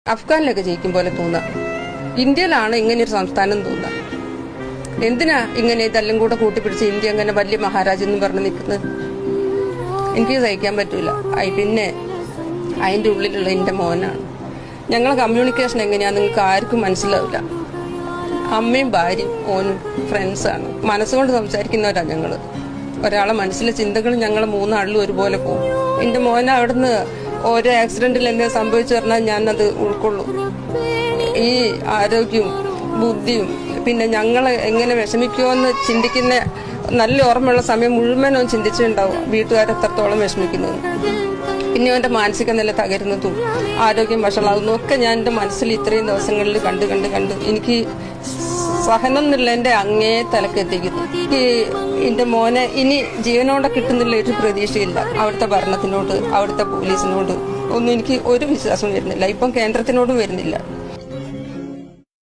അഫ്ഗാനിലൊക്കെ ജയിക്കും പോലെ തോന്നുക. ഇന്ത്യയിലാണ് ഇങ്ങനെയൊരു സംസ്ഥാനം തോന്നുക. എന്തിനാ ഇങ്ങനെ ഇതെല്ലാം കൂടെ കൂട്ടിപ്പിടിച്ച് ഇന്ത്യ അങ്ങനെ വലിയ മഹാരാജ് എന്ന് പറഞ്ഞ് നിൽക്കുന്നത്? എനിക്ക് സഹിക്കാൻ പറ്റൂല. പിന്നെ അതിൻ്റെ ഉള്ളിലുള്ള എൻ്റെ മോനാണ്. ഞങ്ങളെ കമ്മ്യൂണിക്കേഷൻ എങ്ങനെയാ നിങ്ങൾക്ക് ആർക്കും മനസ്സിലാവില്ല. അമ്മയും ഭാര്യയും മോനും ഫ്രണ്ട്സാണ്. മനസ്സുകൊണ്ട് സംസാരിക്കുന്നവരാ ഞങ്ങൾ. ഒരാളെ മനസ്സിലെ ചിന്തകൾ ഞങ്ങൾ മൂന്നാളിലും ഒരുപോലെ പോകും. എൻ്റെ മോനെ അവിടുന്ന് ഓരോ ആക്സിഡന്റിൽ എന്തെങ്കിലും സംഭവിച്ചു പറഞ്ഞാൽ ഞാനത് ഉൾക്കൊള്ളും. ഈ ആരോഗ്യവും ബുദ്ധിയും പിന്നെ ഞങ്ങളെ എങ്ങനെ വിഷമിക്കുമോയെന്ന് ചിന്തിക്കുന്ന നല്ല ഓർമ്മയുള്ള സമയം മുഴുവനും ചിന്തിച്ചിട്ടുണ്ടാവും വീട്ടുകാരെത്രത്തോളം വിഷമിക്കുന്നത്. പിന്നെ അവൻ്റെ മാനസിക നില തകരുന്നതും ആരോഗ്യം വഷളാകുന്നതും ഒക്കെ ഞാൻ എൻ്റെ മനസ്സിൽ ഇത്രയും ദിവസങ്ങളിൽ കണ്ട് എനിക്ക് സഹനം എന്നുള്ള എൻ്റെ അങ്ങേ തലക്കെത്തിക്കുന്നു. എൻ്റെ മോനെ ഇനി ജീവനോടെ കിട്ടുന്നില്ല ഒരു പ്രതീക്ഷയില്ല. അവിടുത്തെ ഭരണത്തിനോട് അവിടുത്തെ പോലീസിനോട് ഒന്നും എനിക്ക് ഒരു വിശ്വാസം വരുന്നില്ല. ഇപ്പം കേന്ദ്രത്തിനോടും വരുന്നില്ല.